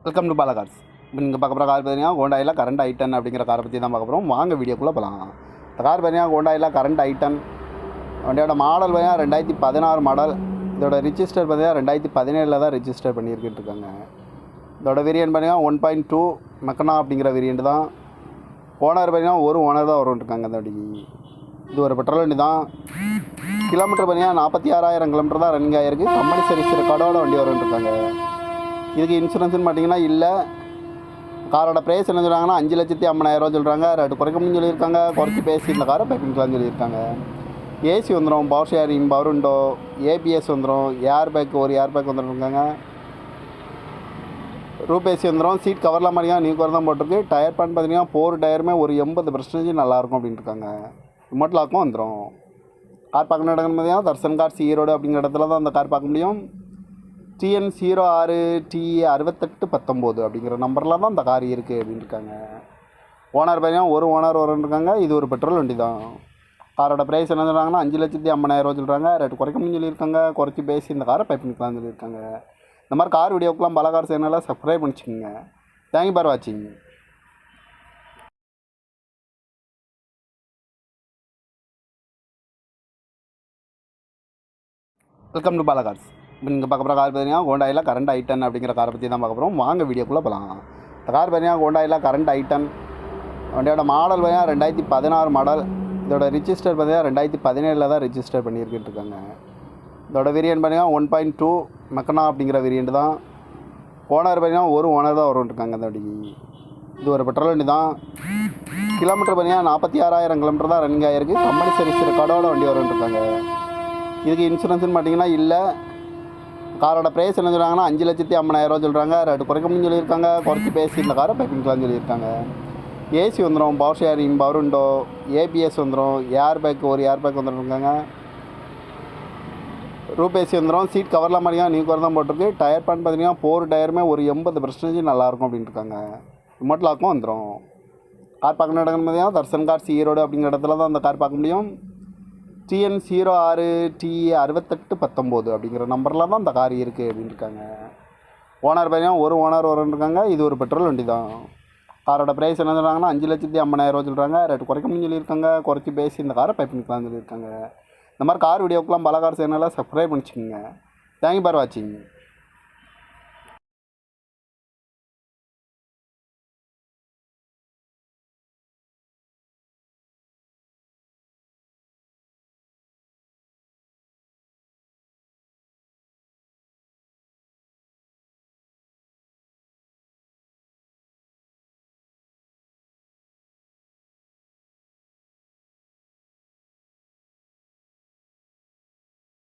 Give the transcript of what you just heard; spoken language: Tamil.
Welcome to Bala cars. நீங்கள் பார்க்க போகிற கார் பார்த்தீங்கன்னா ஹோண்டாயில் கரண்ட் i10 அப்படிங்கிற காரை பற்றி தான் பார்க்க போகிறோம். வாங்க வீடியோக்குள்ளே போகலாம். இந்த கார் பார்த்தீங்கன்னா ஹோண்டாயில் கரண்ட் i10 வண்டியோட மாடல் பார்த்தீங்கன்னா 2016 மாடல். இதோட ரிஜிஸ்டர் பார்த்தீங்கன்னா 2017 தான் ரிஜிஸ்டர் பண்ணியிருக்கிட்டு இருக்காங்க. இதோட வேரியன்ட் பார்த்தீங்கன்னா 1.2 மெக்கனா அப்படிங்கிற வேரியண்ட் தான். ஓனர் பார்த்தீங்கன்னா ஒரு ஓனர் தான் வரும் இருக்காங்க. இந்த வண்டி இது ஒரு பெட்ரோல் வண்டி தான். கிலோமீட்டர் பார்த்தீங்கன்னா 46,000 கிலோமீட்டர் தான் ரன்னிங் ஆகிருக்கு. கம்பெனி சர்வீஸ் ரெக்கார்டோட வண்டி வரும் இருக்காங்க. இதுக்கு இன்சூரன்ஸ்னு பார்த்தீங்கன்னா இல்லை. காரோட ப்ரைஸ் என்ன சொல்கிறாங்கன்னா 5,50,000 சொல்கிறாங்க. ரேட்டு குறைக்கணும்னு சொல்லியிருக்காங்க. குறைச்சி பேசி இந்த காரை பேக்கிங்க்கலாம்னு சொல்லியிருக்காங்க. ஏசி வந்துடும், power sharing, power window, ABS வந்துடும், ஏர் பேக் ஒரு ஏர் பேக் வந்துருக்காங்க. ரூப் ஏசி வந்துடும். சீட் கவர்லாம் மாதிரியா நியூ கவர் தான் போட்டிருக்கு. டயர் பேன் பார்த்தீங்கன்னா 4 டயருமே ஒரு 80% நல்லாயிருக்கும் அப்படின்ட்டு இருக்காங்க. ரிமோட் லாக்கும் வந்துடும். கார் பார்க்கணும் இடங்கன்னு பார்த்தீங்கன்னா தர்சன் கார்ஸ் ஈரோடு அப்படிங்கிற இடத்துல தான் அந்த கார் பார்க்க முடியும். TN 06TE6819 அப்படிங்கிற நம்பரில் தான் இந்த கார் இருக்குது அப்படின்னு இருக்காங்க. ஓனர் பார்த்தீங்கன்னா ஒரு ஓனர் இருக்காங்க. இது ஒரு பெட்ரோல் வண்டி தான். காரோட ப்ரைஸ் என்ன சொல்கிறாங்கன்னா 5,50,000 சொல்கிறாங்க. ரேட்டு குறைக்கணும்னு சொல்லியிருக்காங்க. குறைச்சி பேசி இந்த காரை பை பண்ணிக்கலாம்னு சொல்லியிருக்காங்க. இந்த மாதிரி கார் வீடியோக்கெலாம் பல கார் சேனலில் சப்ஸ்கிரைப் பண்ணிச்சுக்கோங்க. தேங்க்யூ ஃபார் வாட்சிங். Welcome to Bala cars. நீங்கள் பார்க்க போகிற கார் பார்த்தீங்கன்னா ஹோண்டாயில் கரண்ட் i10 அப்படிங்கிற காரை பற்றி தான் பார்க்க போகிறோம். வாங்க வீடியோக்குள்ளே போகலாம். இந்த கார் பார்த்தீங்கன்னா ஹோண்டாயில் கரண்ட் i10 வண்டியோட மாடல் பார்த்தீங்கன்னா 2016 மாடல். இதோட ரிஜிஸ்டர் பார்த்தீங்கன்னா 2017 தான் ரிஜிஸ்டர் பண்ணியிருக்கிட்டு இருக்காங்க. இதோட வேரியன்ட் பார்த்தீங்கன்னா 1.2 மெக்கனா அப்படிங்கிற வேரியண்ட் தான். ஓனர் பார்த்தீங்கன்னா ஒரு ஓனர் தான் வரும் இருக்காங்க. இந்த வண்டி இது ஒரு பெட்ரோல் வண்டி தான். கிலோமீட்டர் பார்த்தீங்கன்னா 46,000 கிலோமீட்டர் தான் ரன்னிங் ஆகிருக்கு. கம்பெனி சர்வீஸ் ரெக்கார்டோட வண்டி வரும் இருக்காங்க. இதுக்கு இன்சூரன்ஸ்னு பார்த்தீங்கன்னா இல்லை. காரோட ப்ரைஸ் என்ன சொல்கிறாங்கன்னா 5,50,000 சொல்கிறாங்க. ரேட்டு குறைக்கணும்னு சொல்லியிருக்காங்க. குறைச்சி பேசி இந்த காரை பேக்கிங்க்கலாம்னு சொல்லியிருக்காங்க. ஏசி வந்துடும், power sharing, power window, ABS வந்துடும், ஏர் பேக் ஒரு ஏர் பேக் வந்துருக்காங்க. ரூப் ஏசி வந்துடும். சீட் கவர்லாம் மாதிரியா நியூ கவர் தான் போட்டிருக்கு. டயர் பேன் பார்த்தீங்கன்னா 4 டயருமே ஒரு 80% நல்லாயிருக்கும் அப்படின்ட்டு இருக்காங்க. ரிமோட் லாக்கும் வந்துடும். கார் பார்க்கணும் இடங்கன்னு பார்த்தீங்கன்னா தர்சன் கார்ஸ் ஈரோடு அப்படிங்கிற இடத்துல தான் அந்த கார் பார்க்க முடியும். TN 06TE6819 அப்படிங்கிற நம்பரில் தான் இந்த கார் இருக்குது அப்படின்னு இருக்காங்க. ஓனர் பார்த்தீங்கன்னா ஒரு ஓனர் இருக்காங்க. இது ஒரு பெட்ரோல் வண்டி தான். காரோட ப்ரைஸ் என்ன சொல்கிறாங்கன்னா 5,50,000 சொல்கிறாங்க. ரேட்டு குறைக்கணும்னு சொல்லியிருக்காங்க. குறைச்சி பேசி இந்த காரை பை பண்ணிக்கலாம்னு சொல்லியிருக்காங்க. இந்த மாதிரி கார் வீடியோக்கெலாம் பல கார் சேனலில் சப்ஸ்கிரைப் பண்ணிச்சுக்கோங்க. தேங்க்யூ ஃபார் வாட்சிங்.